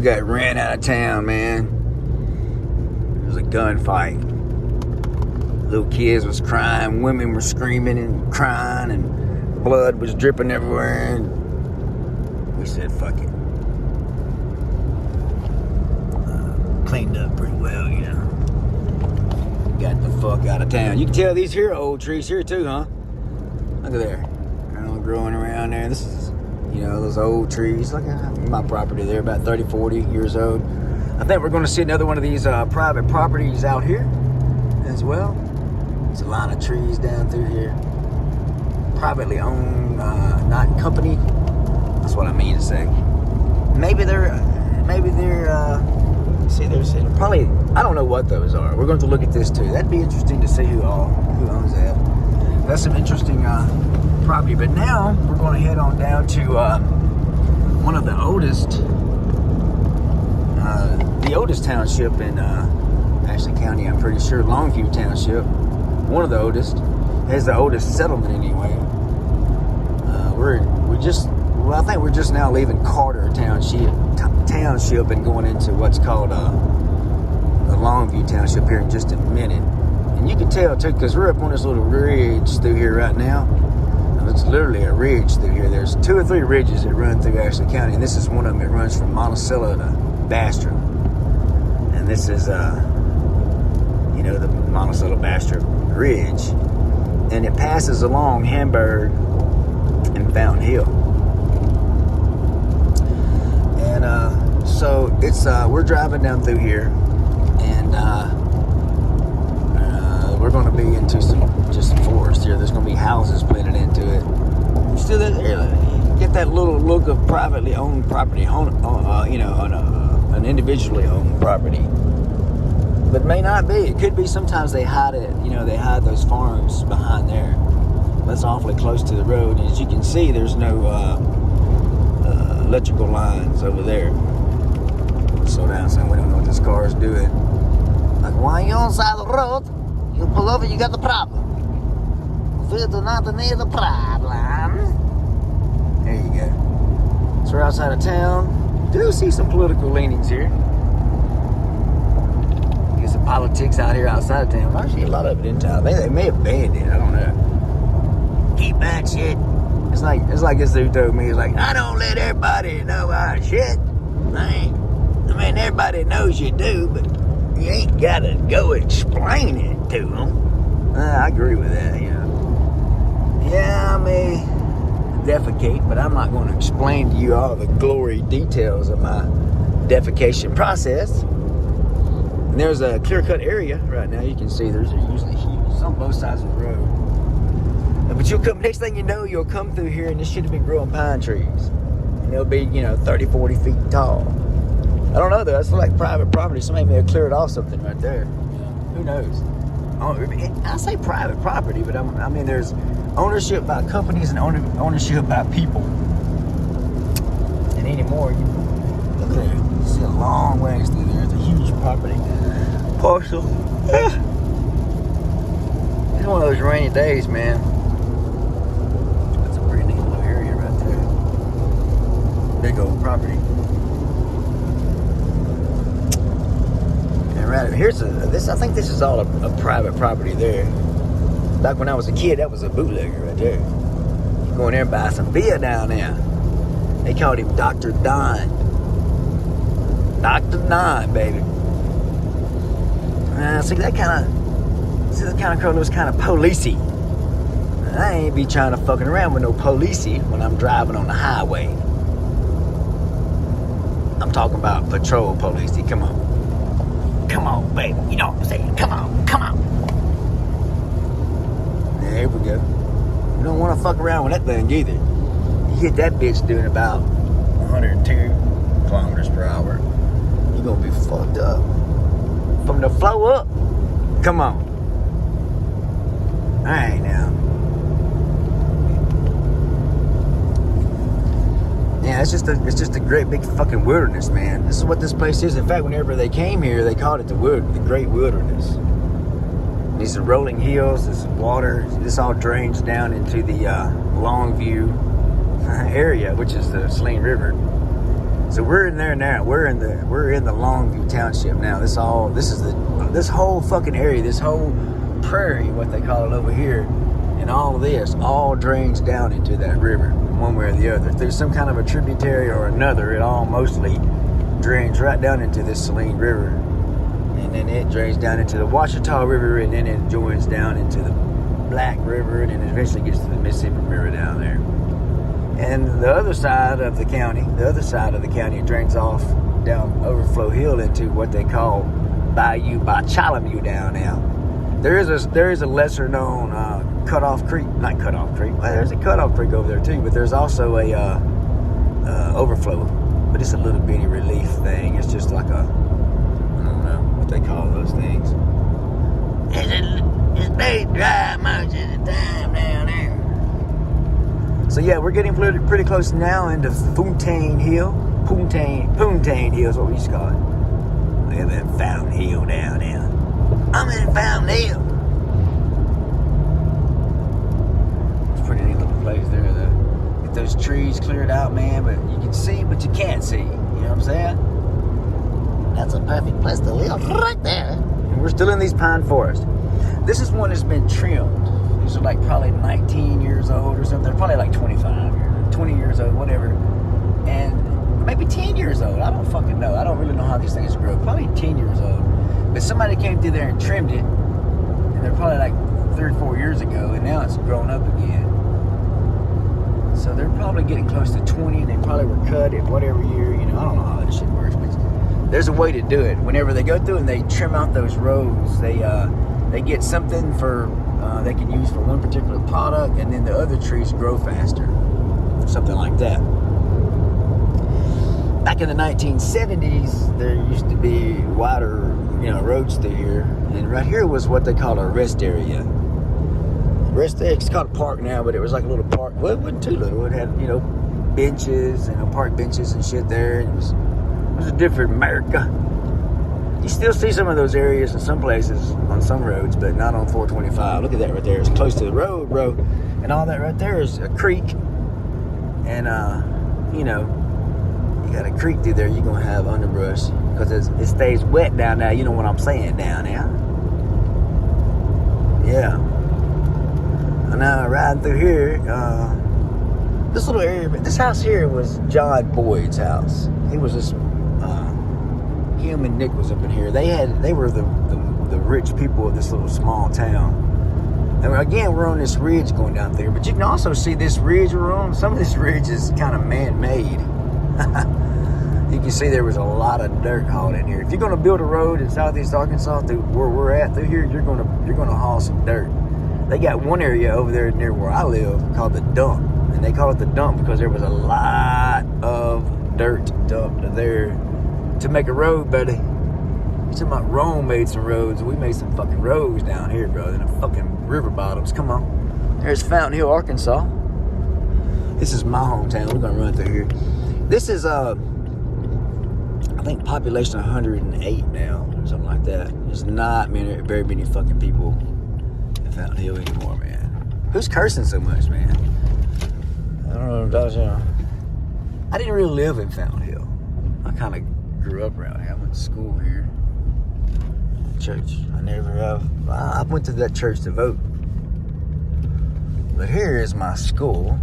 We got ran out of town, man. It was a gunfight. Little kids was crying, women were screaming and crying, and blood was dripping everywhere. And we said, fuck it. Cleaned up pretty well, you know. Got the fuck out of town. You can tell these here are old trees here too, huh? Look at there. They're all growing around there. This is, you know, those old trees. Look at my property there, about 30, 40 years old. I think we're going to see another one of these private properties out here as well. There's a line of trees down through here. Privately owned, not company. That's what I mean to say. Maybe they're, see, there's probably, I don't know what those are. We're going to look at this too. That'd be interesting to see who owns that. That's some interesting property. But now we're going to head on down to one of the oldest township in Ashley County. I'm pretty sure Longview Township. One of the oldest. Has the oldest settlement anyway. I think we're just now leaving Carter Township and going into what's called the Longview Township here in just a minute. And you can tell too, because we're up on this little ridge through here right now. And it's literally a ridge through here. There's 2 or 3 ridges that run through Ashley County, and this is one of them that runs from Monticello to Bastrop. And this is you know, the Monticello-Bastrop Ridge, and it passes along Hamburg and Fountain Hill. And so it's we're driving down through here, and we're going to be into some forest here. There's going to be houses planted into it. Still, get that little look of privately owned property, you know, on an individually owned property. But may not be. It could be. Sometimes they hide it. You know, they hide those farms behind there. That's awfully close to the road. And as you can see, there's no electrical lines over there. Slow down, son. We don't know what this car is doing. Like, why are you on the side of the road? You pull over, you got the problem. We do not need the problem. There you go. So we're outside of town. Do see some political leanings here. Some politics out here outside of town. I see a lot of it in town. They may have banned it. I don't know. Keep that shit. It's like this dude told me. He's like, I don't let everybody know our shit. I mean, everybody knows you do, but you ain't gotta go explain it to them. I agree with that. You know. Yeah, I may defecate, but I'm not going to explain to you all the glory details of my defecation process. And there's a clear-cut area right now. You can see there's usually huge on both sides of the road. But you'll come, next thing you know, you'll come through here, and this should have been growing pine trees. And they'll be, you know, 30, 40 feet tall. I don't know, though. That's like private property. Somebody may have cleared off something right there. Who knows? I say private property, but I mean, there's ownership by companies and ownership by people. And anymore, look at there. You see a long ways through there. It's a huge property parcel. It's one of those rainy days, man. That's a pretty neat little area right there. Big old property. And right here's I think this is all a private property there. Back when I was a kid, that was a bootlegger right there. You go in there and buy some beer down there. They called him Dr. Don. Dr. Don, baby. See, that kind of girl was kind of policey. I ain't be trying to fucking around with no policey when I'm driving on the highway. I'm talking about patrol policey. Come on. Come on, baby. You know what I'm saying? Come on. Come on. There we go. You don't want to fuck around with that thing either. You get that bitch doing about 102 kilometers per hour. You're going to be fucked up. From the flow up. Come on. Alright now. Yeah, it's just a great big fucking wilderness, man. This is what this place is. In fact, whenever they came here, they called it the Great Wilderness. These are rolling hills, this water, this all drains down into the Longview area, which is the Saline River. So we're in there now. We're in the Longview Township now. This whole fucking area, this whole prairie, what they call it over here, and all of this all drains down into that river, one way or the other. If there's some kind of a tributary or another, it all mostly drains right down into this Saline River, and then it drains down into the Ouachita River, and then it joins down into the Black River, and then it eventually gets to the Mississippi River down there. And the other side of the county, it drains off down Overflow Hill into what they call Bayou Bartholomew down now. There is a lesser known Cutoff Creek, not Cutoff Creek. Well, there's a Cutoff Creek over there too, but there's also a overflow. But it's a little bitty relief thing. It's just like I don't know what they call those things. It's very dry most of the time down there. So yeah, we're getting pretty close now into Fontaine Hill. Fontaine Hill is what we used to call it. We have that Fountain Hill down there. I'm in Fountain Hill. It's a pretty neat little place there, though. Get those trees cleared out, man, but you can see, but you can't see. You know what I'm saying? That's a perfect place to live right there. And we're still in these pine forests. This is one that's been trimmed. These are like probably 19 years old or something. They're probably like 25 years, 20 years old, whatever. And maybe 10 years old. I don't fucking know. I don't really know how these things grow. Probably 10 years old. But somebody came through there and trimmed it. And they're probably like 3 or 4 years ago. And now it's grown up again. So they're probably getting close to 20. They probably were cut at whatever year. You know, I don't know how that shit works. But there's a way to do it. Whenever they go through and they trim out those rows, they get something for... they can use for one particular product, and then the other trees grow faster. Something like that. Back in the 1970s, there used to be wider, roads through here. And right here was what they called a rest area. It's called a park now, but it was like a little park. Well, it wasn't too little. It had, benches, park benches and shit there. It was a different America. You still see some of those areas in some places on some roads, but not on 425. Look at that right there. It's close to the road, bro. And all that right there is a creek. And, you got a creek through there, you're going to have underbrush. Because it stays wet down there. You know what I'm saying down there. Yeah. And now riding through here, this little area, this house here was John Boyd's house. He was this... him and Nick was up in here. They were the rich people of this little small town. And again, we're on this ridge going down there, but you can also see this ridge we're on. Some of this ridge is kind of man-made. You can see there was a lot of dirt hauled in here. If you're going to build a road in southeast Arkansas through where we're at through here, you're going to haul some dirt. They got one area over there near where I live called the dump, and they call it the dump because there was a lot of dirt dumped there to make a road, buddy. You're talking about Rome made some roads. We made some fucking roads down here, bro. In the fucking river bottoms. Come on. There's Fountain Hill, Arkansas. This is my hometown. We're gonna run through here. This is I think population 108 now, or something like that. There's not very many fucking people in Fountain Hill anymore, man. Who's cursing so much, man? I don't know. I didn't really live in Fountain Hill. I kind of grew up around here. I went to school here. Church. I went to that church to vote. But here is my school.